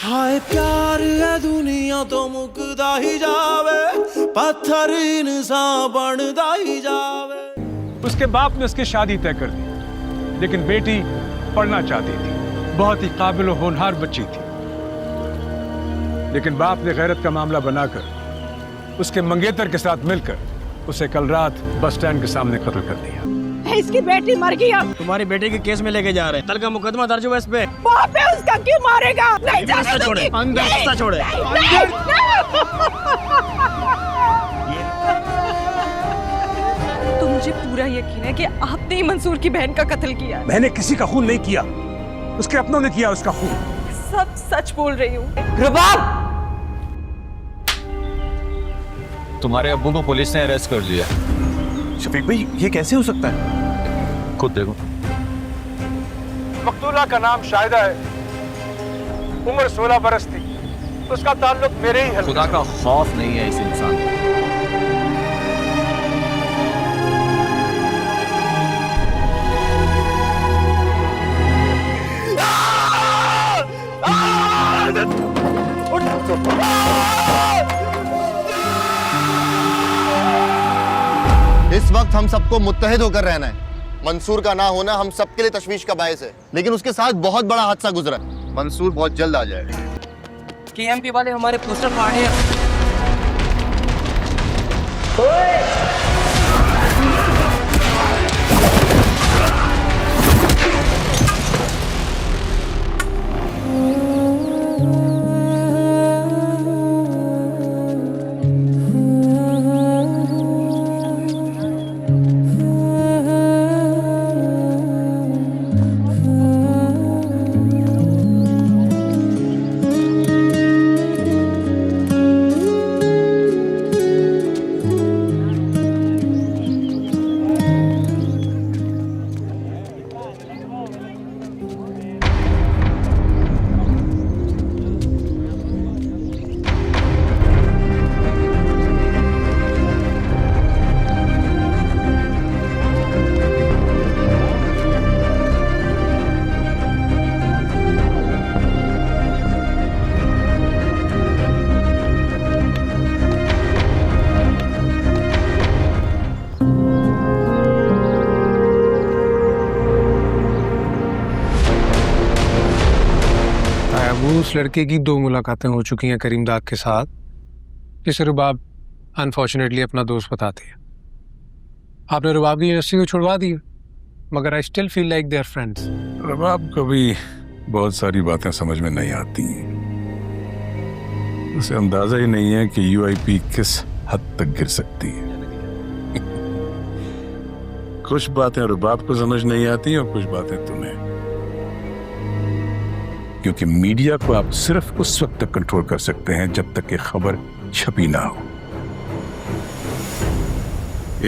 हाय प्यार है दुनिया तो मुकदा ही जावे, पत्थर इंसान बनदा ही जावे। उसके बाप ने उसकी शादी तय कर दी, लेकिन बेटी पढ़ना चाहती थी, बहुत ही काबिल और होनहार बच्ची थी। लेकिन बाप ने गैरत का मामला बनाकर उसके मंगेतर के साथ मिलकर उसे कल रात बस स्टैंड के सामने कत्ल कर दिया। इसकी बेटी मर गई। तुम्हारी बेटे के केस में लेके जा रहे हैं, कल का मुकदमा दर्ज हुआ इस पे। बाप है उसका, क्यों मारेगा? नहीं जाने छोड़े, अंदर रास्ता छोड़े। तो मुझे पूरा यकीन है कि आपने ही मंसूर की बहन का कत्ल किया है। मैंने किसी का खून नहीं किया, उसके अपनों ने किया उसका खून। सब सच बोल रही हूँ। रुबाब, तुम्हारे अब्बू को पुलिस ने अरेस्ट कर लिया। शफीक भाई, ये कैसे हो सकता है? खुद देखो। मकतूला का नाम शाहिदा है, उम्र 16 बरस थी, उसका ताल्लुक मेरे ही है। खुदा का खौफ नहीं है इस इंसान को। इस वक्त हम सबको मुत्तहिद होकर रहना है। मंसूर का ना होना हम सबके लिए तशवीश का बायस है, लेकिन उसके साथ बहुत बड़ा हादसा गुजरा। मंसूर बहुत जल्द आ जाएगा। केएमपी वाले हमारे पोस्टर फाड़े हैं। उस लड़के की 2 मुलाकातें हो चुकी हैं करीमदाद के साथ, जिसे रुबाब अनफॉर्चुनेटली अपना दोस्त बताती है। आपने रुबाब की यूनिवर्सिटी को छुड़वा दी, मगर I still feel like they are friends. Rubab को भी बहुत सारी बातें समझ में नहीं आती, उसे अंदाजा ही नहीं है कि यूआईपी किस हद तक गिर सकती है। कुछ बातें रुबाब को समझ नहीं आती और कुछ बातें तुम्हें, क्योंकि मीडिया को आप सिर्फ उस वक्त तक कंट्रोल कर सकते हैं जब तक कि खबर छपी ना हो।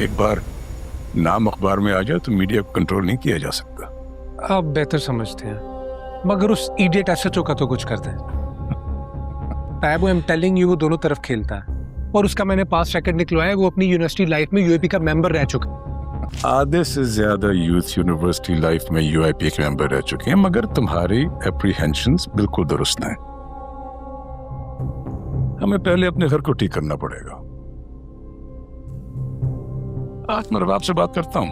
एक बार नाम अखबार में आ जाए तो मीडिया को कंट्रोल नहीं किया जा सकता। आप बेहतर समझते हैं, मगर उस इडियट एसएचओ का तो कुछ करते हैं। आई एम टेलिंग यू, वो दोनों तरफ खेलता है, और उसका मैंने पास रिकॉर्ड निकलवाया। वो अपनी यूनिवर्सिटी लाइफ में यूएपी का मेंबर रह चुका है। आधे से ज्यादा यूथ यूनिवर्सिटी लाइफ में यूआईपी के मेंबर रह चुके हैं, मगर तुम्हारी एप्रीहेंशंस बिल्कुल दुरुस्त हैं। हमें पहले अपने घर को ठीक करना पड़ेगा। आज मैं रुबाब से बात करता हूँ।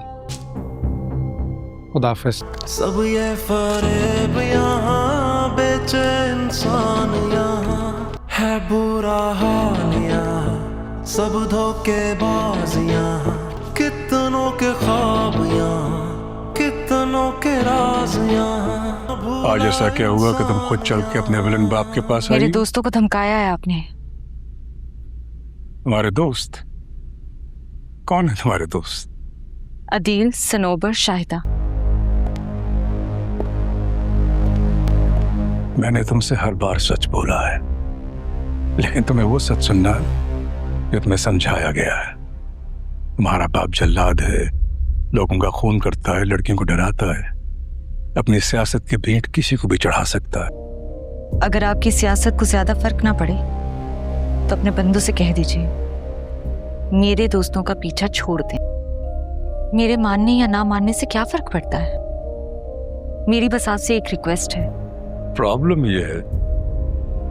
खुदा हाफिज। सब ये फरेब यहाँ, बेचे इंसान यहाँ, है बुरा हाल यहाँ, सब धोखेबाज यहाँ, कितनों के ख्वाब यहाँ, कितनों के राज यहाँ। आज ऐसा क्या हुआ कि तुम खुद चल के अपने विलन बाप के पास आई? मेरे दोस्तों को धमकाया है आपने। तुम्हारे दोस्त? कौन है तुम्हारे दोस्त? अदील, सनोबर, शाहिदा। मैंने तुमसे हर बार सच बोला है, लेकिन तुम्हें वो सच सुनना है जो तुम्हें समझाया गया है। तुम्हारा बाप जल्लाद है, लोगों का खून करता है, लड़कियों को डराता है, अपनी सियासत की भेंट किसी को भी चढ़ा सकता है। अगर आपकी सियासत को ज्यादा फर्क ना पड़े तो अपने बंधु से कह दीजिए मेरे दोस्तों का पीछा छोड़ दें। मेरे मानने या ना मानने से क्या फर्क पड़ता है। मेरी बस आपसे एक रिक्वेस्ट है। प्रॉब्लम यह है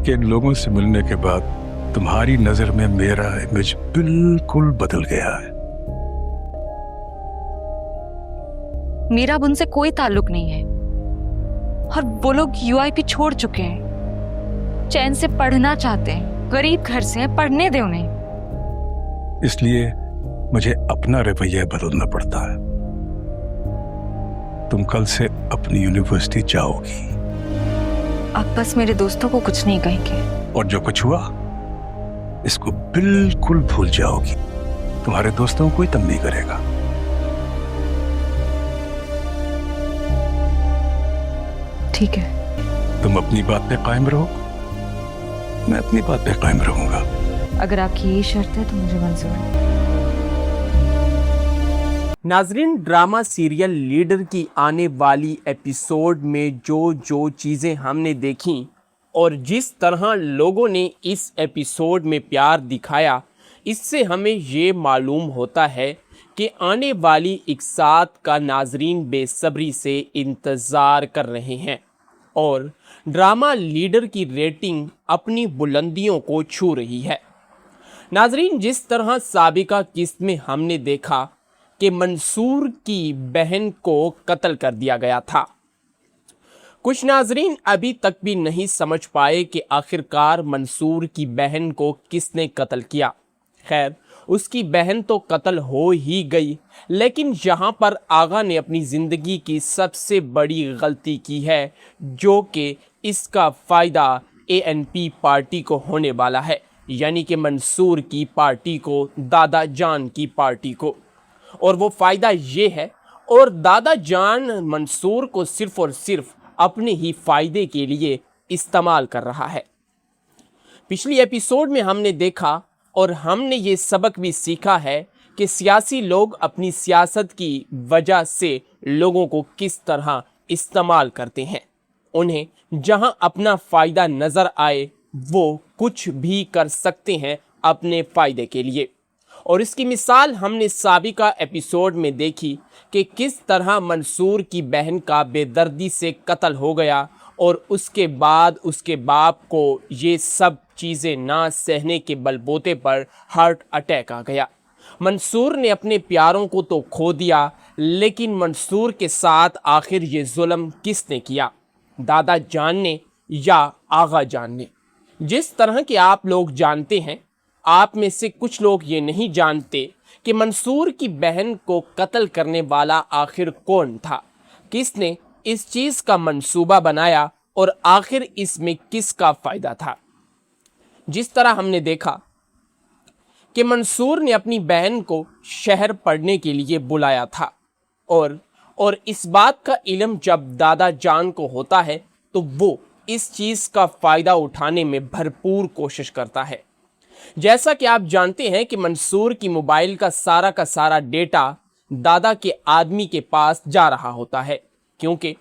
कि इन लोगों से मिलने के बाद तुम्हारी नजर में मेरा इमेज बिल्कुल बदल गया है। मेरा अब उनसे कोई ताल्लुक नहीं है और वो लोग यूआईपी छोड़ चुके हैं, चैन से पढ़ना चाहते हैं, गरीब घर से हैं, पढ़ने दे उन्हें। इसलिए मुझे अपना रवैया बदलना पड़ता है। तुम कल से अपनी यूनिवर्सिटी जाओगी। आप बस मेरे दोस्तों को कुछ नहीं कहेंगे। और जो कुछ हुआ इसको बिल्कुल भूल जाओगी। तुम्हारे दोस्तों को कोई तंग नहीं करेगा। ठीक है। तुम अपनी बात पे कायम रहो, मैं अपनी बात पे कायम रहूंगा। अगर आपकी यही शर्त है तो मुझे मंजूर है। नाजरीन, ड्रामा सीरियल लीडर की आने वाली एपिसोड में जो चीज़ें हमने देखी और जिस तरह लोगों ने इस एपिसोड में प्यार दिखाया, इससे हमें ये मालूम होता है कि आने वाली इकसात का नाजरीन बेसब्री से इंतज़ार कर रहे हैं और ड्रामा लीडर की रेटिंग अपनी बुलंदियों को छू रही है। नाजरीन, जिस तरह साबिका किस्त में हमने देखा कि मंसूर की बहन को कत्ल कर दिया गया था, कुछ नाजरीन अभी तक भी नहीं समझ पाए कि आखिरकार मंसूर की बहन को किसने कत्ल किया। खैर, उसकी बहन तो कत्ल हो ही गई, लेकिन यहाँ पर आगा ने अपनी ज़िंदगी की सबसे बड़ी गलती की है, जो कि इसका फ़ायदा ANP पार्टी को होने वाला है, यानी कि मंसूर की पार्टी को, दादा जान की पार्टी को। और वो फ़ायदा ये है, और दादा जान मंसूर को सिर्फ़ और सिर्फ अपने ही फ़ायदे के लिए इस्तेमाल कर रहा है। पिछली एपिसोड में हमने देखा और हमने ये सबक भी सीखा है कि सियासी लोग अपनी सियासत की वजह से लोगों को किस तरह इस्तेमाल करते हैं। उन्हें जहां अपना फ़ायदा नज़र आए वो कुछ भी कर सकते हैं अपने फ़ायदे के लिए। और इसकी मिसाल हमने साबिका एपिसोड में देखी कि किस तरह मंसूर की बहन का बेदर्दी से कत्ल हो गया और उसके बाद उसके बाप को ये सब चीज़ें ना सहने के बलबूते पर हार्ट अटैक आ गया। मंसूर ने अपने प्यारों को तो खो दिया, लेकिन मंसूर के साथ आखिर ये जुल्म किसने किया, दादा जान ने या आगा जान ने? जिस तरह के आप लोग जानते हैं, आप में से कुछ लोग ये नहीं जानते कि मंसूर की बहन को कत्ल करने वाला आखिर कौन था, किसने इस चीज़ का मंसूबा बनाया और आखिर इसमें किसका फ़ायदा था। जिस तरह हमने देखा कि मंसूर ने अपनी बहन को शहर पढ़ने के लिए बुलाया था और इस बात का इल्म जब दादा जान को होता है तो वो इस चीज़ का फ़ायदा उठाने में भरपूर कोशिश करता है। जैसा कि आप जानते हैं कि मंसूर की मोबाइल का सारा डेटा दादा के आदमी के पास जा रहा होता है, क्योंकि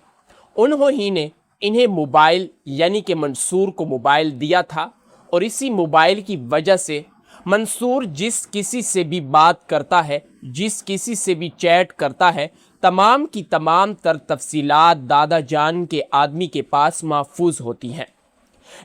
उन्होंने ने इन्हें मोबाइल यानी कि मंसूर को मोबाइल दिया था और इसी मोबाइल की वजह से मंसूर जिस किसी से भी बात करता है, जिस किसी से भी चैट करता है, तमाम की तमाम तफसीलात दादा जान के आदमी के पास महफूज होती हैं।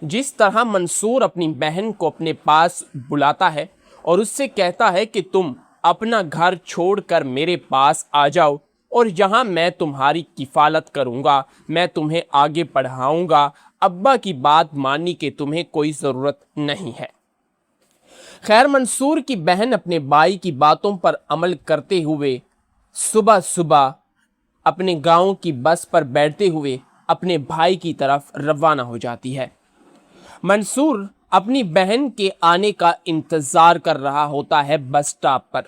जिस तरह मंसूर अपनी बहन को अपने पास बुलाता है और उससे कहता है कि तुम अपना घर छोड़कर मेरे पास आ जाओ और यहाँ मैं तुम्हारी किफ़ालत करूँगा, मैं तुम्हें आगे पढ़ाऊँगा, अब्बा की बात मानने की तुम्हें कोई ज़रूरत नहीं है। खैर, मंसूर की बहन अपने भाई की बातों पर अमल करते हुए सुबह सुबह अपने गांव की बस पर बैठते हुए अपने भाई की तरफ रवाना हो जाती है। मंसूर अपनी बहन के आने का इंतज़ार कर रहा होता है बस स्टॉप पर,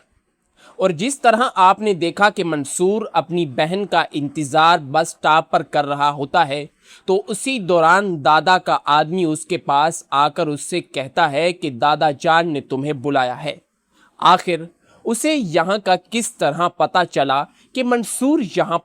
और जिस तरह आपने देखा कि मंसूर अपनी बहन का इंतज़ार बस स्टॉप पर कर रहा होता है, तो उसी दौरान दादा का आदमी उसके पास आकर उससे कहता है कि दादा जान ने तुम्हें बुलाया है। आखिर उसे यहाँ का किस तरह पता चला कि मंसूर यहाँ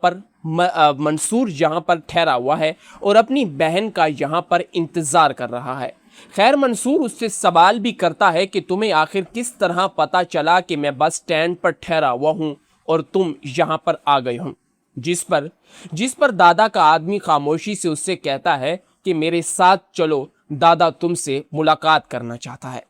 पर ठहरा हुआ है और अपनी बहन का यहाँ पर इंतज़ार कर रहा है। खैर, मंसूर उससे सवाल भी करता है कि तुम्हें आखिर किस तरह पता चला कि मैं बस स्टैंड पर ठहरा हुआ हूँ और तुम यहाँ पर आ गए हो। जिस पर दादा का आदमी खामोशी से उससे कहता है कि मेरे साथ चलो, दादा तुमसे मुलाकात करना चाहता है।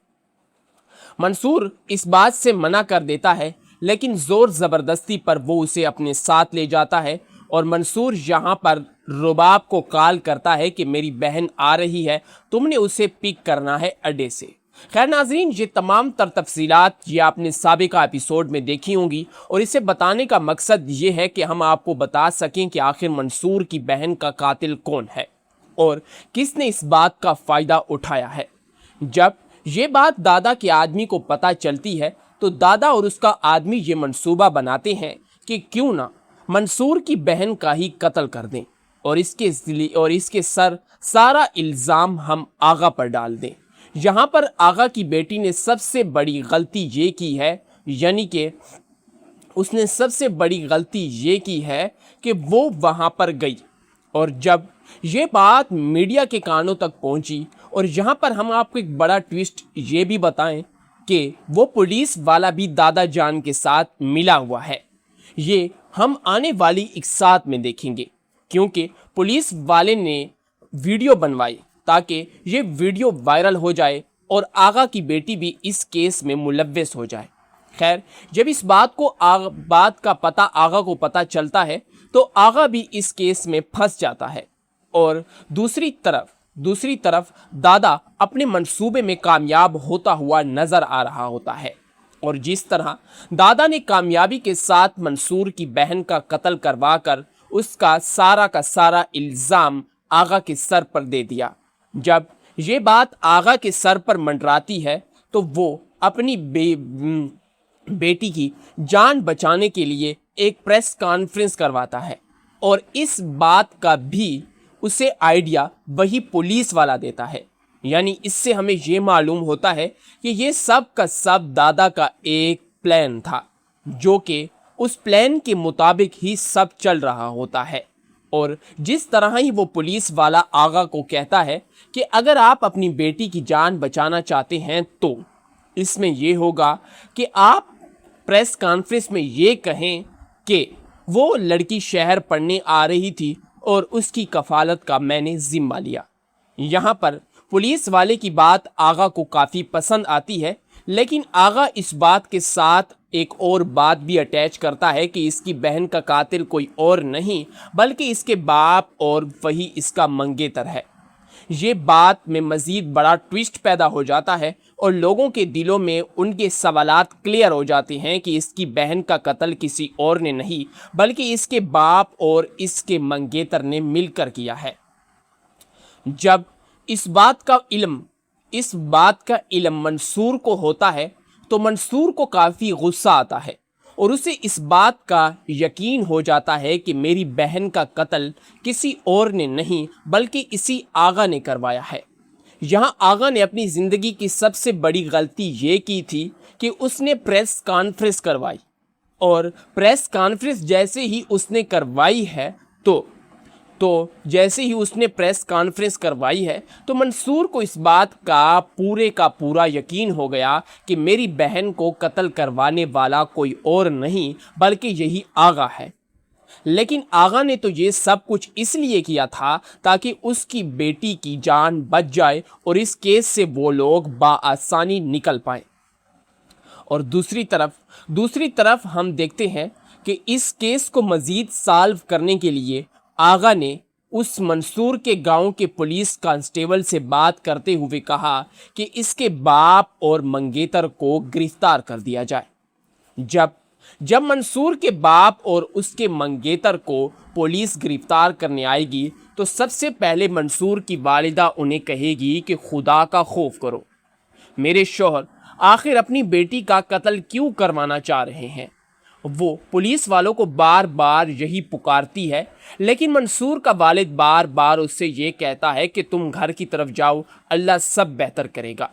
मंसूर इस बात से मना कर देता है, लेकिन जोर ज़बरदस्ती पर वो उसे अपने साथ ले जाता है और मंसूर यहाँ पर रुबाब को कॉल करता है कि मेरी बहन आ रही है, तुमने उसे पिक करना है अड्डे से। खैर नाजरीन, ये तमाम तफसीलात ये आपने साबिका एपिसोड में देखी होंगी और इसे बताने का मकसद ये है कि हम आपको बता सकें कि आखिर मंसूर की बहन का कातिल कौन है और किसने इस बात का फ़ायदा उठाया है। जब ये बात दादा के आदमी को पता चलती है तो दादा और उसका आदमी ये मंसूबा बनाते हैं कि क्यों ना मंसूर की बहन का ही कत्ल कर दें और इसके सर सारा इल्ज़ाम हम आगा पर डाल दें। यहाँ पर आगा की बेटी ने सबसे बड़ी गलती ये की है, यानी कि उसने सबसे बड़ी गलती ये की है कि वो वहाँ पर गई और जब ये बात मीडिया के कानों तक पहुँची, और यहाँ पर हम आपको एक बड़ा ट्विस्ट ये भी बताएं कि वो पुलिस वाला भी दादा जान के साथ मिला हुआ है। ये हम आने वाली एक साथ में देखेंगे, क्योंकि पुलिस वाले ने वीडियो बनवाई ताकि ये वीडियो वायरल हो जाए और आगा की बेटी भी इस केस में मुलव्वस हो जाए। खैर, जब इस बात का पता आगा को पता चलता है तो आगा भी इस केस में फंस जाता है और दूसरी तरफ दादा अपने मंसूबे में कामयाब होता हुआ नजर आ रहा होता है। और जिस तरह दादा ने कामयाबी के साथ मंसूर की बहन का कत्ल करवाकर उसका सारा का सारा इल्ज़ाम आगा के सर पर दे दिया। जब ये बात आगा के सर पर मंडराती है तो वो अपनी बेटी की जान बचाने के लिए एक प्रेस कॉन्फ्रेंस करवाता है और इस बात का भी उसे आइडिया वही पुलिस वाला देता है। यानी इससे हमें ये मालूम होता है कि ये सब का सब दादा का एक प्लान था, जो कि उस प्लान के मुताबिक ही सब चल रहा होता है। और जिस तरह ही वो पुलिस वाला आगा को कहता है कि अगर आप अपनी बेटी की जान बचाना चाहते हैं तो इसमें ये होगा कि आप प्रेस कॉन्फ्रेंस में ये कहें कि वो लड़की शहर पढ़ने आ रही थी और उसकी कफालत का मैंने जिम्मा लिया। यहाँ पर पुलिस वाले की बात आगा को काफ़ी पसंद आती है, लेकिन आगा इस बात के साथ एक और बात भी अटैच करता है कि इसकी बहन का कातिल कोई और नहीं बल्कि इसके बाप और वही इसका मंगेतर है। ये बात में मज़ीद बड़ा ट्विस्ट पैदा हो जाता है और लोगों के दिलों में उनके सवालात क्लियर हो जाते हैं कि इसकी बहन का कत्ल किसी और ने नहीं बल्कि इसके बाप और इसके मंगेतर ने मिलकर किया है। जब इस बात का इल्म मंसूर को होता है तो मंसूर को काफ़ी गुस्सा आता है और उसे इस बात का यकीन हो जाता है कि मेरी बहन का कत्ल किसी और ने नहीं बल्कि इसी आगा ने करवाया है। यहाँ आगा ने अपनी ज़िंदगी की सबसे बड़ी गलती ये की थी कि उसने प्रेस कॉन्फ्रेंस करवाई और प्रेस कॉन्फ्रेंस जैसे ही उसने करवाई है तो जैसे ही उसने प्रेस कॉन्फ्रेंस करवाई है तो मंसूर को इस बात का पूरा यकीन हो गया कि मेरी बहन को कत्ल करवाने वाला कोई और नहीं बल्कि यही आगा है। लेकिन आगा ने तो ये सब कुछ इसलिए किया था ताकि उसकी बेटी की जान बच जाए और इस केस से वो लोग बाआसानी निकल पाए। और दूसरी तरफ हम देखते हैं कि इस केस को मज़ीद सॉल्व करने के लिए आगा ने उस मंसूर के गांव के पुलिस कांस्टेबल से बात करते हुए कहा कि इसके बाप और मंगेतर को गिरफ्तार कर दिया जाए। जब मंसूर के बाप और उसके मंगेतर को पुलिस गिरफ्तार करने आएगी तो सबसे पहले मंसूर की वालिदा उन्हें कहेगी कि खुदा का खौफ करो, मेरे शौहर आखिर अपनी बेटी का कत्ल क्यों करवाना चाह रहे हैं। वो पुलिस वालों को बार बार यही पुकारती है, लेकिन मंसूर का वालिद बार बार उससे ये कहता है कि तुम घर की तरफ जाओ, अल्लाह सब बेहतर करेगा।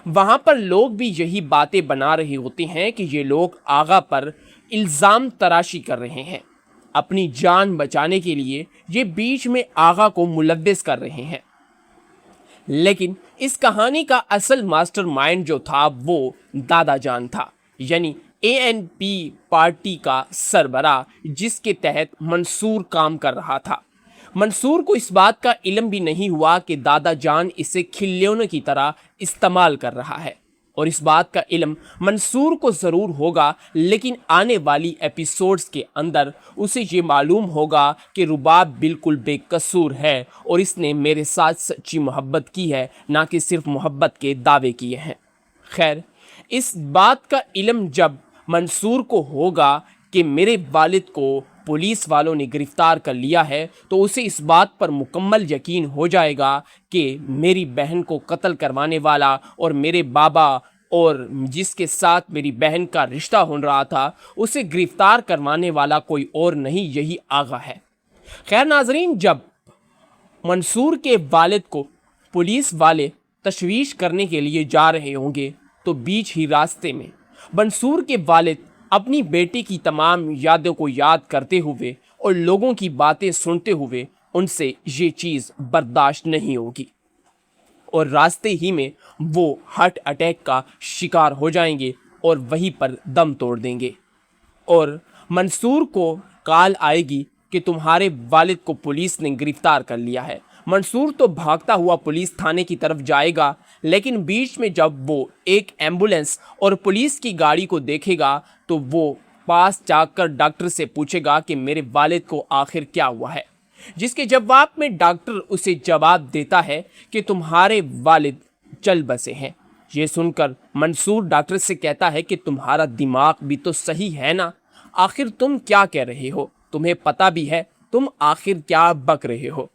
वहाँ पर लोग भी यही बातें बना रहे होते हैं कि ये लोग आगा पर इल्ज़ाम तराशी कर रहे हैं, अपनी जान बचाने के लिए ये बीच में आगा को मुलव्वस कर रहे हैं। लेकिन इस कहानी का असल मास्टरमाइंड जो था वो दादा जान था, यानी ANP पार्टी का सरबराह जिसके तहत मंसूर काम कर रहा था। मंसूर को इस बात का इल्म भी नहीं हुआ कि दादा जान इसे खिलौने की तरह इस्तेमाल कर रहा है, और इस बात का इल्म मंसूर को ज़रूर होगा, लेकिन आने वाली एपिसोड्स के अंदर उसे ये मालूम होगा कि रुबाब बिल्कुल बेकसूर है और इसने मेरे साथ सच्ची मोहब्बत की है, ना कि सिर्फ मोहब्बत के दावे किए हैं। खैर, इस बात का इल्म जब मंसूर को होगा कि मेरे वालिद को पुलिस वालों ने गिरफ्तार कर लिया है, तो उसे इस बात पर मुकम्मल यकीन हो जाएगा कि मेरी बहन को कत्ल करवाने वाला और मेरे बाबा और जिसके साथ मेरी बहन का रिश्ता हो रहा था, उसे गिरफ्तार करवाने वाला कोई और नहीं, यही आगा है। खैर नाजरीन, जब मंसूर के वालिद को पुलिस वाले तशवीश करने के लिए जा रहे होंगे, तो बीच ही रास्ते में मंसूर के वालिद अपनी बेटी की तमाम यादों को याद करते हुए और लोगों की बातें सुनते हुए उनसे ये चीज़ बर्दाश्त नहीं होगी और रास्ते ही में वो हार्ट अटैक का शिकार हो जाएंगे और वहीं पर दम तोड़ देंगे। और मंसूर को कॉल आएगी कि तुम्हारे वालिद को पुलिस ने गिरफ्तार कर लिया है। मंसूर तो भागता हुआ पुलिस थाने की तरफ जाएगा, लेकिन बीच में जब वो एक एम्बुलेंस और पुलिस की गाड़ी को देखेगा तो वो पास जाकर डॉक्टर से पूछेगा कि मेरे वालिद को आखिर क्या हुआ है, जिसके जवाब में डॉक्टर उसे जवाब देता है कि तुम्हारे वालिद चल बसे हैं। ये सुनकर मंसूर डॉक्टर से कहता है कि तुम्हारा दिमाग भी तो सही है ना, आखिर तुम क्या कह रहे हो, तुम्हें पता भी है तुम आखिर क्या बक रहे हो।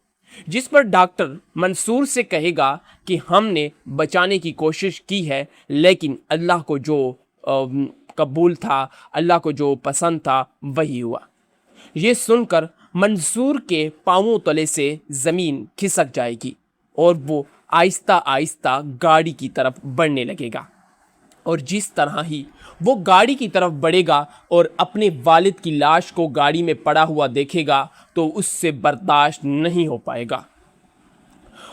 जिस पर डॉक्टर मंसूर से कहेगा कि हमने बचाने की कोशिश की है, लेकिन अल्लाह को जो कबूल था, अल्लाह को जो पसंद था वही हुआ। ये सुनकर मंसूर के पांवों तले से ज़मीन खिसक जाएगी और वो आहिस्ता आहिस्ता गाड़ी की तरफ बढ़ने लगेगा। और जिस तरह ही वो गाड़ी की तरफ बढ़ेगा और अपने वालिद की लाश को गाड़ी में पड़ा हुआ देखेगा, तो उससे बर्दाश्त नहीं हो पाएगा।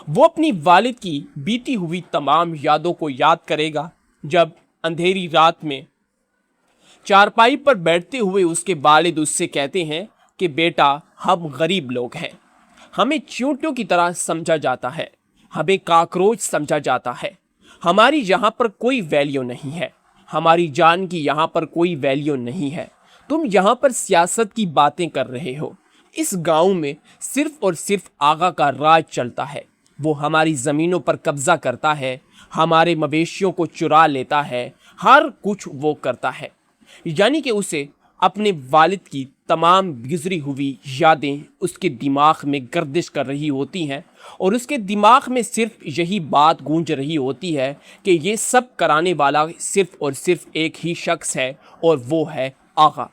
वो अपनी वालिद की बीती हुई तमाम यादों को याद करेगा, जब अंधेरी रात में चारपाई पर बैठते हुए उसके वालिद उससे कहते हैं कि बेटा, हम गरीब लोग हैं, हमें चींटियों की तरह समझा जाता है, हमें काकरोच समझा जाता है, हमारी यहाँ पर कोई वैल्यू नहीं है, हमारी जान की यहाँ पर कोई वैल्यू नहीं है। तुम यहाँ पर सियासत की बातें कर रहे हो। इस गांव में सिर्फ और सिर्फ आगा का राज चलता है। वो हमारी ज़मीनों पर कब्ज़ा करता है, हमारे मवेशियों को चुरा लेता है, हर कुछ वो करता है। यानी कि उसे अपने वालिद की तमाम गुजरी हुई यादें उसके दिमाग में गर्दिश कर रही होती हैं और उसके दिमाग में सिर्फ यही बात गूंज रही होती है कि ये सब कराने वाला सिर्फ और सिर्फ एक ही शख्स है और वो है आगा।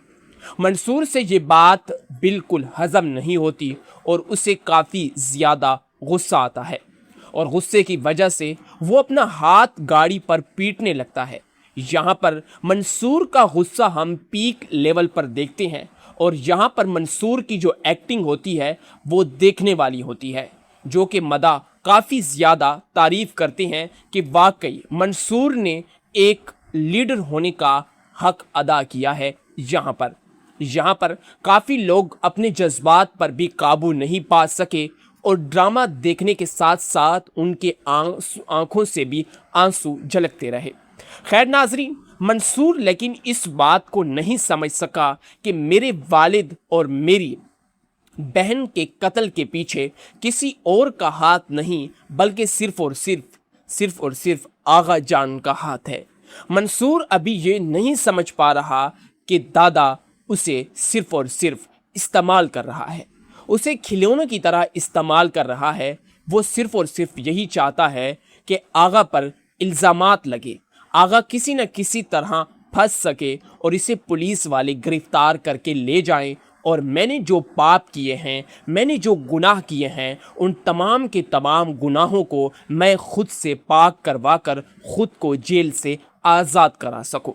मंसूर से ये बात बिल्कुल हज़म नहीं होती और उसे काफ़ी ज़्यादा गुस्सा आता है और गुस्से की वजह से वो अपना हाथ गाड़ी पर पीटने लगता है। यहाँ पर मंसूर का गुस्सा हम पीक लेवल पर देखते हैं और यहाँ पर मंसूर की जो एक्टिंग होती है वो देखने वाली होती है, जो कि मदा काफ़ी ज़्यादा तारीफ़ करते हैं कि वाकई मंसूर ने एक लीडर होने का हक अदा किया है। यहाँ पर काफ़ी लोग अपने जज्बात पर भी काबू नहीं पा सके और ड्रामा देखने के साथ साथ उनके आंखों से भी आंसू झलकते रहे। खैर नाजरीन, मंसूर लेकिन इस बात को नहीं समझ सका कि मेरे वालिद और मेरी बहन के कत्ल के पीछे किसी और का हाथ नहीं, बल्कि सिर्फ और सिर्फ आगा जान का हाथ है। मंसूर अभी ये नहीं समझ पा रहा कि दादा उसे सिर्फ और सिर्फ इस्तेमाल कर रहा है, उसे खिलौनों की तरह इस्तेमाल कर रहा है। वो सिर्फ और सिर्फ यही चाहता है कि आगा पर इल्ज़ामात लगे, आगा किसी न किसी तरह फंस सके और इसे पुलिस वाले गिरफ्तार करके ले जाएं और मैंने जो पाप किए हैं, मैंने जो गुनाह किए हैं, उन तमाम के तमाम गुनाहों को मैं खुद से पाक करवा कर खुद को जेल से आज़ाद करा सकूं।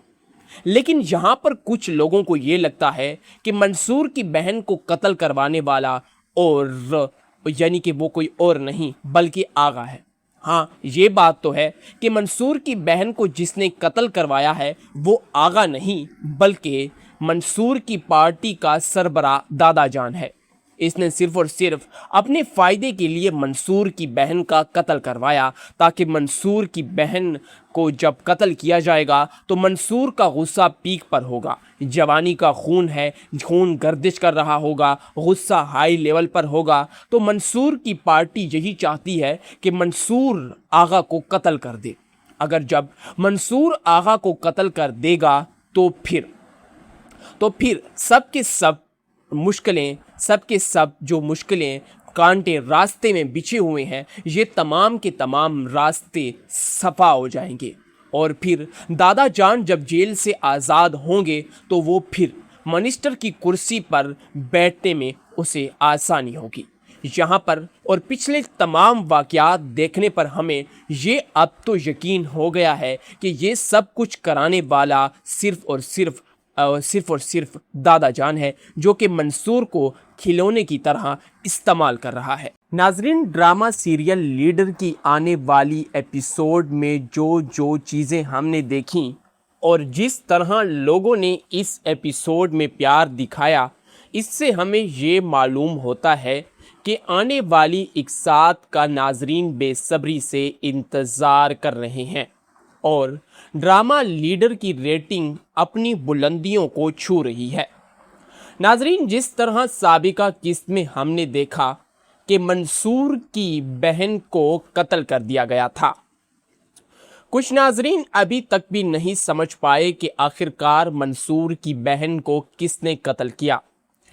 लेकिन यहाँ पर कुछ लोगों को ये लगता है कि मंसूर की बहन को कत्ल करवाने वाला और यानी कि वो कोई और नहीं बल्कि आगा है। हाँ, ये बात तो है कि मंसूर की बहन को जिसने कत्ल करवाया है वो आगा नहीं बल्कि मंसूर की पार्टी का सरबराह दादा जान है। इसने सिर्फ और सिर्फ अपने फ़ायदे के लिए मंसूर की बहन का कत्ल करवाया, ताकि मंसूर की बहन को जब कत्ल किया जाएगा तो मंसूर का गुस्सा पीक पर होगा। जवानी का खून है, खून गर्दिश कर रहा होगा, गुस्सा हाई लेवल पर होगा। तो मंसूर की पार्टी यही चाहती है कि मंसूर आगा को कत्ल कर दे। अगर जब मंसूर आगा को कत्ल कर देगा तो फिर सब के सब जो मुश्किलें कांटे रास्ते में बिछे हुए हैं, ये तमाम के तमाम रास्ते सफा हो जाएंगे। और फिर दादा जान जब जेल से आज़ाद होंगे तो वो फिर मिनिस्टर की कुर्सी पर बैठने में उसे आसानी होगी। यहाँ पर और पिछले तमाम वाक़यात देखने पर हमें ये अब तो यकीन हो गया है कि ये सब कुछ कराने वाला सिर्फ़ और सिर्फ दादा जान है, जो कि मंसूर को खिलौने की तरह इस्तेमाल कर रहा है। नाजरीन, ड्रामा सीरियल लीडर की आने वाली एपिसोड में जो चीज़ें हमने देखी और जिस तरह लोगों ने इस एपिसोड में प्यार दिखाया, इससे हमें ये मालूम होता है कि आने वाली इकसात का नाजरीन बेसब्री से इंतज़ार कर रहे हैं और ड्रामा लीडर की रेटिंग अपनी बुलंदियों को छू रही है। नाजरीन, जिस तरह साबिका किस्त में हमने देखा कि मंसूर की बहन को कत्ल कर दिया गया था, कुछ नाजरीन अभी तक भी नहीं समझ पाए कि आखिरकार मंसूर की बहन को किसने कत्ल किया।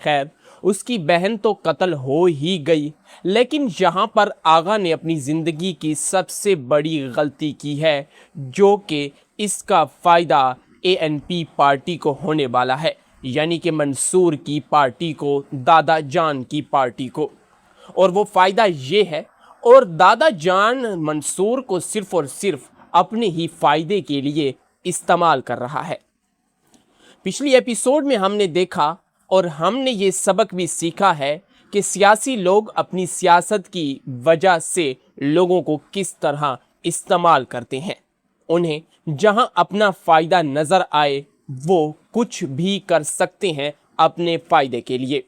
खैर, उसकी बहन तो कत्ल हो ही गई, लेकिन यहाँ पर आगा ने अपनी ज़िंदगी की सबसे बड़ी गलती की है, जो कि इसका फ़ायदा ANP पार्टी को होने वाला है, यानी कि मंसूर की पार्टी को, दादा जान की पार्टी को। और वो फ़ायदा ये है, और दादा जान मंसूर को सिर्फ़ और सिर्फ अपने ही फ़ायदे के लिए इस्तेमाल कर रहा है। पिछली एपिसोड में हमने देखा और हमने ये सबक भी सीखा है कि सियासी लोग अपनी सियासत की वजह से लोगों को किस तरह इस्तेमाल करते हैं। उन्हें जहां अपना फ़ायदा नज़र आए वो कुछ भी कर सकते हैं अपने फ़ायदे के लिए।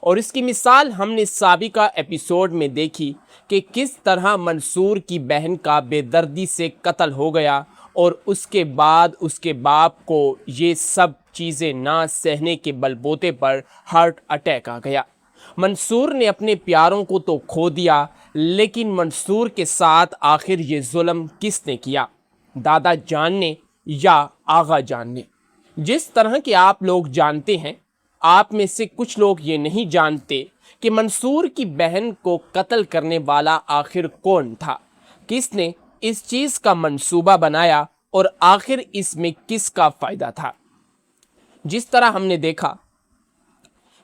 और इसकी मिसाल हमने साबिका एपिसोड में देखी कि किस तरह मंसूर की बहन का बेदर्दी से कत्ल हो गया और उसके बाद उसके बाप को ये सब चीज़ें ना सहने के बलबूते पर हार्ट अटैक आ गया। मंसूर ने अपने प्यारों को तो खो दिया, लेकिन मंसूर के साथ आखिर ये जुल्म किसने किया, दादा जान ने या आगा जान ने? जिस तरह के आप लोग जानते हैं, आप में से कुछ लोग ये नहीं जानते कि मंसूर की बहन को कत्ल करने वाला आखिर कौन था, किसने इस चीज़ का मंसूबा बनाया और आखिर इसमें किसका फ़ायदा था। जिस तरह हमने देखा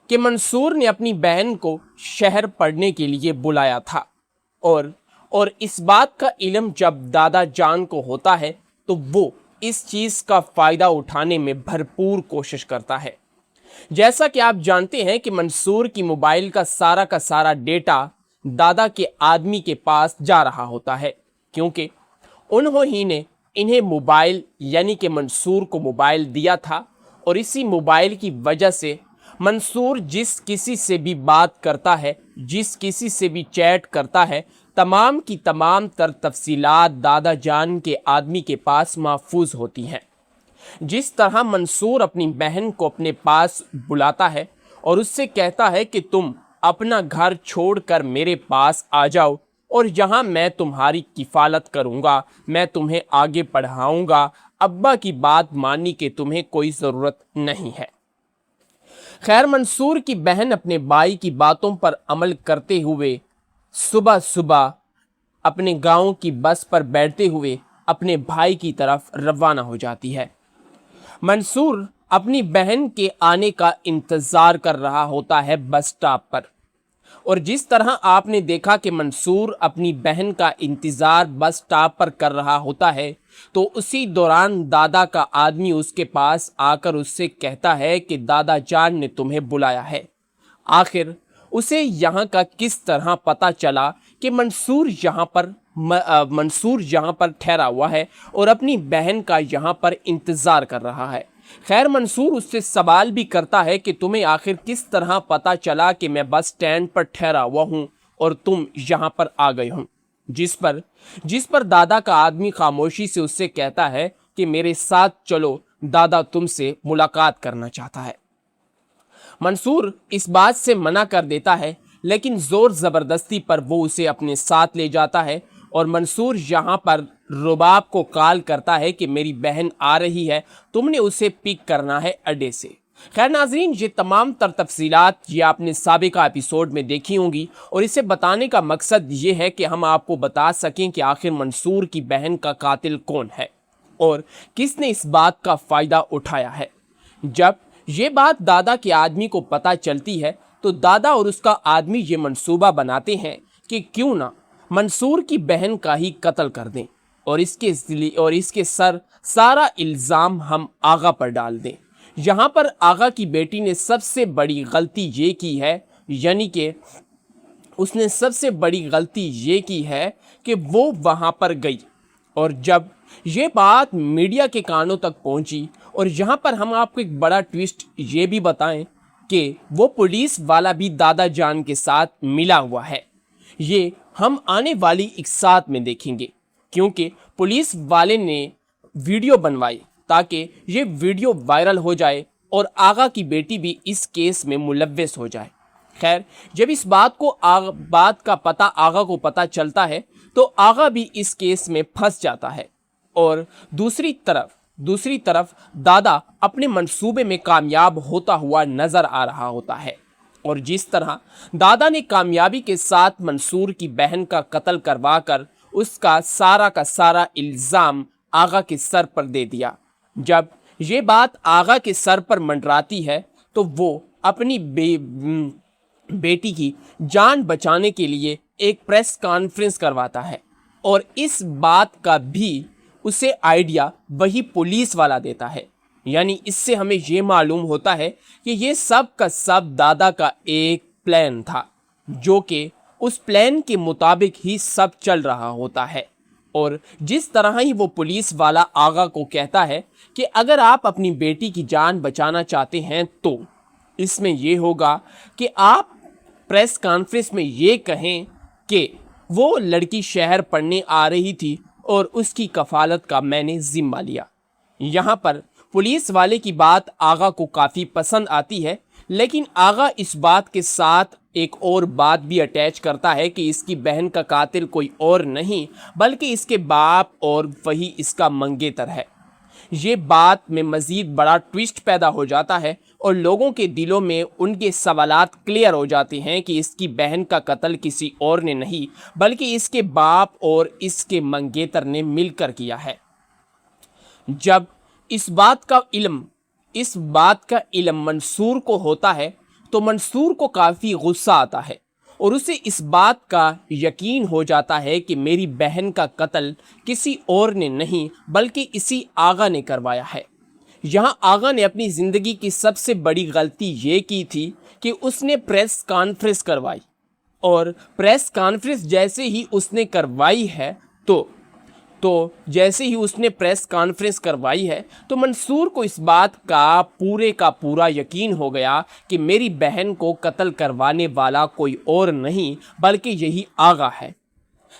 कि मंसूर ने अपनी बहन को शहर पढ़ने के लिए बुलाया था और इस बात का इल्म जब दादा जान को होता है तो वो इस चीज़ का फ़ायदा उठाने में भरपूर कोशिश करता है। जैसा कि आप जानते हैं कि मंसूर की मोबाइल का सारा डेटा दादा के आदमी के पास जा रहा होता है, क्योंकि उन्होंने ने इन्हें मोबाइल यानी कि मंसूर को मोबाइल दिया था और इसी मोबाइल की वजह से मंसूर जिस किसी से भी बात करता है, जिस किसी से भी चैट करता है, तमाम की तमाम तफसीलात दादा जान के आदमी के पास महफूज होती हैं। जिस तरह मंसूर अपनी बहन को अपने पास बुलाता है और उससे कहता है कि तुम अपना घर छोड़कर मेरे पास आ जाओ और यहाँ मैं तुम्हारी किफ़ालत करूँगा, मैं तुम्हें आगे पढ़ाऊँगा, अब्बा की बात मानने की तुम्हें कोई ज़रूरत नहीं है। खैर, मंसूर की बहन अपने भाई की बातों पर अमल करते हुए सुबह सुबह अपने गांव की बस पर बैठते हुए अपने भाई की तरफ रवाना हो जाती है। मंसूर अपनी बहन के आने का इंतज़ार कर रहा होता है बस स्टॉप पर, और जिस तरह आपने देखा कि मंसूर अपनी बहन का इंतज़ार बस स्टॉप पर कर रहा होता है, तो उसी दौरान दादा का आदमी उसके पास आकर उससे कहता है कि दादा जान ने तुम्हें बुलाया है। आखिर उसे यहाँ का किस तरह पता चला कि मंसूर यहाँ पर ठहरा हुआ है और अपनी बहन का यहाँ पर इंतज़ार कर रहा है। खैर मंसूर उससे सवाल भी करता है कि तुम्हें आखिर किस तरह पता चला कि मैं बस स्टैंड पर ठहरा हुआ हूँ और तुम यहाँ पर आ गए हो, जिस पर दादा का आदमी खामोशी से उससे कहता है कि मेरे साथ चलो, दादा तुमसे मुलाकात करना चाहता है। मंसूर इस बात से मना कर देता है, लेकिन जोर ज़बरदस्ती पर वो उसे अपने साथ ले जाता है और मंसूर यहाँ पर रुबाब को कॉल करता है कि मेरी बहन आ रही है, तुमने उसे पिक करना है अड्डे से। खैर नाजरीन, ये तमाम तर तफसीलात ये आपने साबिका एपिसोड में देखी होंगी और इसे बताने का मकसद ये है कि हम आपको बता सकें कि आखिर मंसूर की बहन का कातिल कौन है और किसने इस बात का फ़ायदा उठाया है। जब ये बात दादा के आदमी को पता चलती है तो दादा और उसका आदमी ये मंसूबा बनाते हैं कि क्यों ना मंसूर की बहन का ही कत्ल कर दें और इसके सर सारा इल्ज़ाम हम आगा पर डाल दें। यहाँ पर आगा की बेटी ने सबसे बड़ी गलती ये की है, यानी कि उसने सबसे बड़ी गलती ये की है कि वो वहाँ पर गई और जब ये बात मीडिया के कानों तक पहुँची, और यहाँ पर हम आपको एक बड़ा ट्विस्ट ये भी बताएं कि वो पुलिस वाला भी दादा जान के साथ मिला हुआ है। ये हम आने वाली एक साथ में देखेंगे, क्योंकि पुलिस वाले ने वीडियो बनवाई ताकि ये वीडियो वायरल हो जाए और आगा की बेटी भी इस केस में मुलव्वस हो जाए। खैर, जब इस बात का पता आगा को पता चलता है तो आगा भी इस केस में फंस जाता है और दूसरी तरफ दादा अपने मंसूबे में कामयाब होता हुआ नजर आ रहा होता है। और जिस तरह दादा ने कामयाबी के साथ मंसूर की बहन का कत्ल करवाकर उसका सारा का सारा इल्ज़ाम आगा के सर पर दे दिया। जब ये बात आगा के सर पर मंडराती है तो वो अपनी बेटी की जान बचाने के लिए एक प्रेस कॉन्फ्रेंस करवाता है और इस बात का भी उसे आइडिया वही पुलिस वाला देता है। यानी इससे हमें ये मालूम होता है कि ये सब का सब दादा का एक प्लान था, जो कि उस प्लान के मुताबिक ही सब चल रहा होता है। और जिस तरह ही वो पुलिस वाला आगा को कहता है कि अगर आप अपनी बेटी की जान बचाना चाहते हैं तो इसमें ये होगा कि आप प्रेस कॉन्फ्रेंस में ये कहें कि वो लड़की शहर पढ़ने आ रही थी और उसकी कफालत का मैंने जिम्मा लिया। यहाँ पर पुलिस वाले की बात आगा को काफ़ी पसंद आती है, लेकिन आगा इस बात के साथ एक और बात भी अटैच करता है कि इसकी बहन का कातिल कोई और नहीं बल्कि इसके बाप और वही इसका मंगेतर है। ये बात में मज़ीद बड़ा ट्विस्ट पैदा हो जाता है और लोगों के दिलों में उनके सवालात क्लियर हो जाते हैं कि इसकी बहन का कत्ल किसी और ने नहीं बल्कि इसके बाप और इसके मंगेतर ने मिलकर किया है। जब इस बात का इल्म मंसूर को होता है तो मंसूर को काफ़ी गुस्सा आता है और उसे इस बात का यकीन हो जाता है कि मेरी बहन का कत्ल किसी और ने नहीं बल्कि इसी आगा ने करवाया है। यहाँ आगा ने अपनी ज़िंदगी की सबसे बड़ी गलती ये की थी कि उसने प्रेस कॉन्फ्रेंस करवाई और प्रेस कॉन्फ्रेंस जैसे ही उसने करवाई है तो जैसे ही उसने प्रेस कॉन्फ्रेंस करवाई है तो मंसूर को इस बात का पूरा यकीन हो गया कि मेरी बहन को कत्ल करवाने वाला कोई और नहीं बल्कि यही आगा है।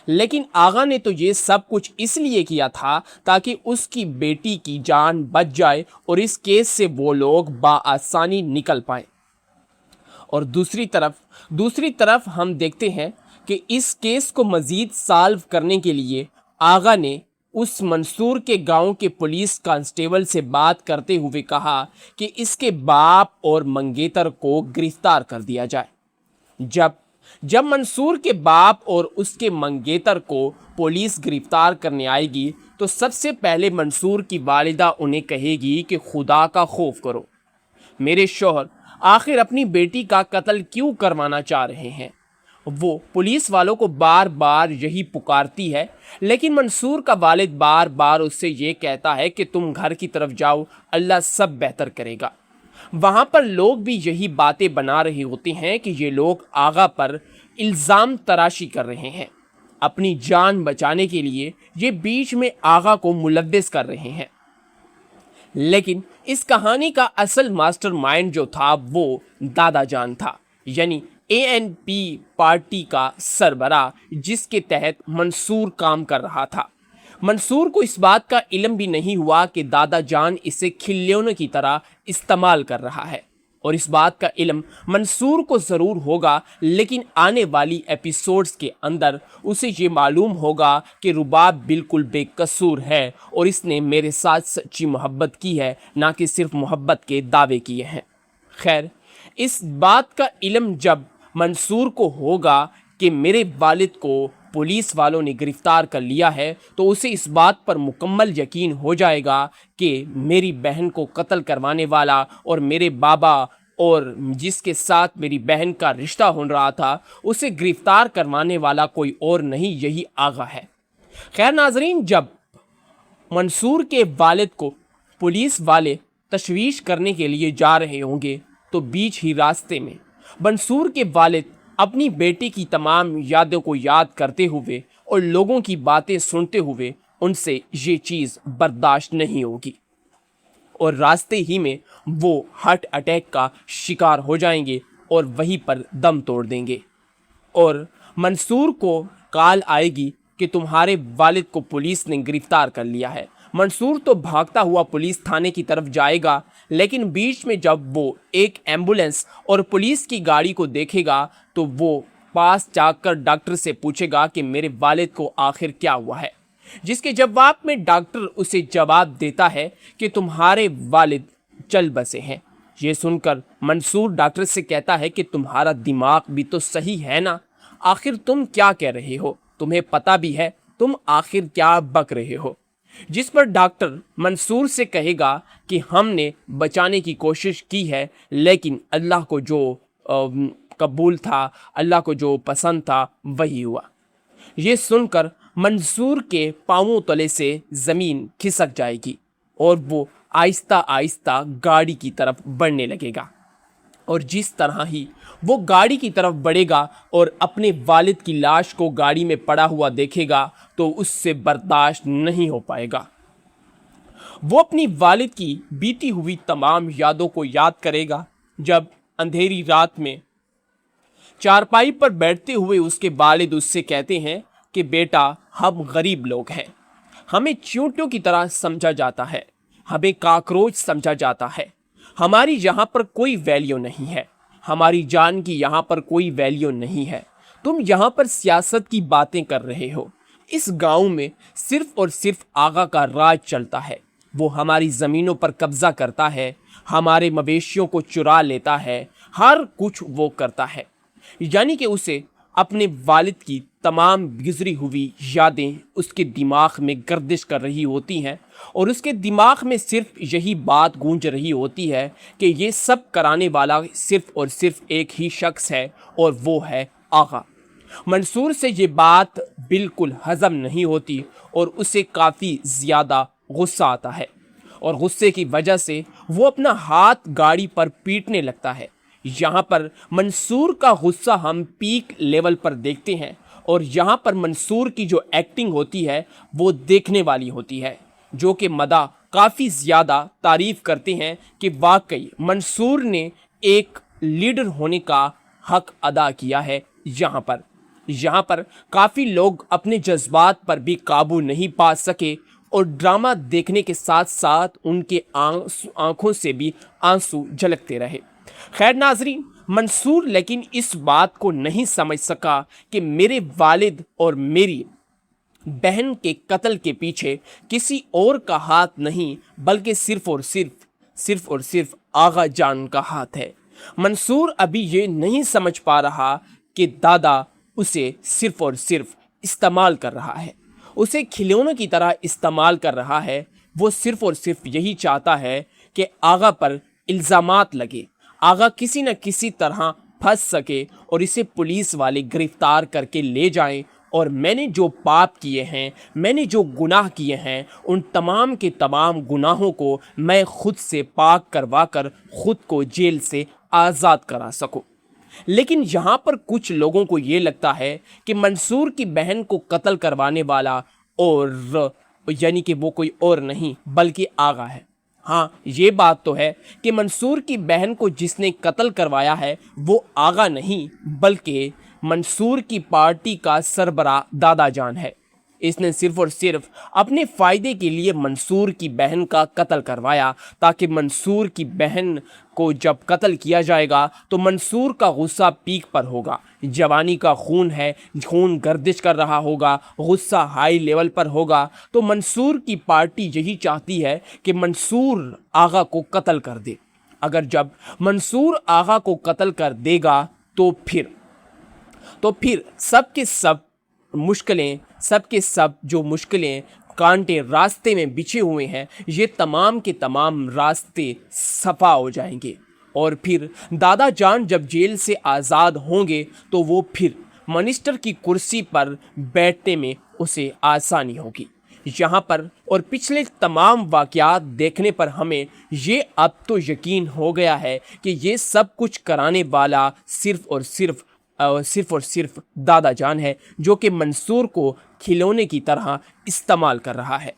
लेकिन आगा ने तो ये सब कुछ इसलिए किया था ताकि उसकी बेटी की जान बच जाए और इस केस से वो लोग बाआसानी निकल पाए। और दूसरी तरफ हम देखते हैं कि इस केस को मज़ीद सॉल्व करने के लिए आगा ने उस मंसूर के गांव के पुलिस कांस्टेबल से बात करते हुए कहा कि इसके बाप और मंगेतर को गिरफ्तार कर दिया जाए। जब मंसूर के बाप और उसके मंगेतर को पुलिस गिरफ्तार करने आएगी तो सबसे पहले मंसूर की वालिदा उन्हें कहेगी कि खुदा का खौफ करो, मेरे शौहर आखिर अपनी बेटी का कत्ल क्यों करवाना चाह रहे हैं। वो पुलिस वालों को बार बार यही पुकारती है, लेकिन मंसूर का वालिद बार बार उससे ये कहता है कि तुम घर की तरफ जाओ, अल्लाह सब बेहतर करेगा। वहाँ पर लोग भी यही बातें बना रहे होते हैं कि ये लोग आगा पर इल्ज़ाम तराशी कर रहे हैं, अपनी जान बचाने के लिए ये बीच में आगा को मुलव्वस कर रहे हैं। लेकिन इस कहानी का असल मास्टरमाइंड जो था वो दादा जान था, यानी ANP पार्टी का सरबराह, जिसके तहत मंसूर काम कर रहा था। मंसूर को इस बात का इल्म भी नहीं हुआ कि दादा जान इसे खिलौने की तरह इस्तेमाल कर रहा है, और इस बात का इल्म मंसूर को ज़रूर होगा, लेकिन आने वाली एपिसोड्स के अंदर उसे ये मालूम होगा कि रुबाब बिल्कुल बेकसूर है और इसने मेरे साथ सच्ची मोहब्बत की है, ना कि सिर्फ मोहब्बत के दावे किए हैं। खैर, इस बात का इल्म जब मंसूर को होगा कि मेरे वालिद को पुलिस वालों ने गिरफ्तार कर लिया है, तो उसे इस बात पर मुकम्मल यकीन हो जाएगा कि मेरी बहन को कत्ल करवाने वाला और मेरे बाबा और जिसके साथ मेरी बहन का रिश्ता हो रहा था उसे गिरफ्तार करवाने वाला कोई और नहीं, यही आगा है। खैर नाजरीन, जब मंसूर के वालिद को पुलिस वाले तशवीश करने के लिए जा रहे होंगे तो बीच ही रास्ते में मंसूर के वालिद अपनी बेटी की तमाम यादों को याद करते हुए और लोगों की बातें सुनते हुए उनसे ये चीज़ बर्दाश्त नहीं होगी और रास्ते ही में वो हार्ट अटैक का शिकार हो जाएंगे और वहीं पर दम तोड़ देंगे। और मंसूर को कॉल आएगी कि तुम्हारे वालिद को पुलिस ने गिरफ्तार कर लिया है। मंसूर तो भागता हुआ पुलिस थाने की तरफ जाएगा, लेकिन बीच में जब वो एक एम्बुलेंस और पुलिस की गाड़ी को देखेगा तो वो पास जाकर डॉक्टर से पूछेगा कि मेरे वालिद को आखिर क्या हुआ है, जिसके जवाब में डॉक्टर उसे जवाब देता है कि तुम्हारे वालिद चल बसे हैं। ये सुनकर मंसूर डॉक्टर से कहता है कि तुम्हारा दिमाग भी तो सही है ना, आखिर तुम क्या कह रहे हो, तुम्हें पता भी है तुम आखिर क्या बक रहे हो। जिस पर डॉक्टर मंसूर से कहेगा कि हमने बचाने की कोशिश की है, लेकिन अल्लाह को जो कबूल था, अल्लाह को जो पसंद था वही हुआ। ये सुनकर मंसूर के पाँवों तले से ज़मीन खिसक जाएगी और वो आहिस्ता आहिस्ता गाड़ी की तरफ बढ़ने लगेगा। और जिस तरह ही वो गाड़ी की तरफ बढ़ेगा और अपने वालिद की लाश को गाड़ी में पड़ा हुआ देखेगा तो उससे बर्दाश्त नहीं हो पाएगा। वो अपनी वालिद की बीती हुई तमाम यादों को याद करेगा, जब अंधेरी रात में चारपाई पर बैठते हुए उसके वालिद उससे कहते हैं कि बेटा, हम गरीब लोग हैं, हमें चींटियों की तरह समझा जाता है, हमें काकरोच समझा जाता है, हमारी यहाँ पर कोई वैल्यू नहीं है, हमारी जान की यहाँ पर कोई वैल्यू नहीं है, तुम यहाँ पर सियासत की बातें कर रहे हो। इस गांव में सिर्फ और सिर्फ आगा का राज चलता है, वो हमारी ज़मीनों पर कब्ज़ा करता है, हमारे मवेशियों को चुरा लेता है, हर कुछ वो करता है। यानी कि उसे अपने वालिद की तमाम गुजरी हुई यादें उसके दिमाग में गर्दिश कर रही होती हैं और उसके दिमाग में सिर्फ यही बात गूंज रही होती है कि ये सब कराने वाला सिर्फ और सिर्फ एक ही शख्स है और वो है आगा। मंसूर से ये बात बिल्कुल हज़म नहीं होती और उसे काफ़ी ज़्यादा गुस्सा आता है और गुस्से की वजह से वो अपना हाथ गाड़ी पर पीटने लगता है। यहाँ पर मंसूर का गुस्सा हम पीक लेवल पर देखते हैं और यहाँ पर मंसूर की जो एक्टिंग होती है वो देखने वाली होती है, जो कि मदा काफ़ी ज़्यादा तारीफ़ करते हैं कि वाकई मंसूर ने एक लीडर होने का हक अदा किया है। यहाँ पर काफ़ी लोग अपने जज्बात पर भी काबू नहीं पा सके और ड्रामा देखने के साथ साथ उनके आंखों से भी आंसू झलकते रहे। खैर नाजरीन, मंसूर लेकिन इस बात को नहीं समझ सका कि मेरे वालिद और मेरी बहन के कत्ल के पीछे किसी और का हाथ नहीं, बल्कि सिर्फ और सिर्फ आगा जान का हाथ है। मंसूर अभी ये नहीं समझ पा रहा कि दादा उसे सिर्फ और सिर्फ इस्तेमाल कर रहा है, उसे खिलौनों की तरह इस्तेमाल कर रहा है। वो सिर्फ और सिर्फ यही चाहता है कि आगा पर इल्ज़ामात लगे, आगा किसी न किसी तरह फंस सके और इसे पुलिस वाले गिरफ्तार करके ले जाएं और मैंने जो पाप किए हैं, मैंने जो गुनाह किए हैं, उन तमाम के तमाम गुनाहों को मैं खुद से पाक करवा कर खुद को जेल से आज़ाद करा सकूं। लेकिन यहाँ पर कुछ लोगों को ये लगता है कि मंसूर की बहन को कत्ल करवाने वाला और यानी कि वो कोई और नहीं बल्कि आगा है। हाँ, ये बात तो है कि मंसूर की बहन को जिसने कत्ल करवाया है वो आगा नहीं बल्कि मंसूर की पार्टी का सरबराह दादा जान है। इसने सिर्फ और सिर्फ अपने फ़ायदे के लिए मंसूर की बहन का कत्ल करवाया ताकि मंसूर की बहन को जब कत्ल किया जाएगा तो मंसूर का गुस्सा पीक पर होगा। जवानी का खून है, खून गर्दिश कर रहा होगा, गुस्सा हाई लेवल पर होगा। तो मंसूर की पार्टी यही चाहती है कि मंसूर आगा को कत्ल कर दे। अगर जब मंसूर आगा को कत्ल कर देगा तो फिर सब के सब जो मुश्किलें कांटे रास्ते में बिछे हुए हैं ये तमाम के तमाम रास्ते सफा हो जाएंगे और फिर दादा जान जब जेल से आज़ाद होंगे तो वो फिर मिनिस्टर की कुर्सी पर बैठने में उसे आसानी होगी। यहाँ पर और पिछले तमाम वाक़यात देखने पर हमें ये अब तो यकीन हो गया है कि ये सब कुछ कराने वाला सिर्फ़ और सिर्फ दादा जान है जो कि मंसूर को खिलौने की तरह इस्तेमाल कर रहा है।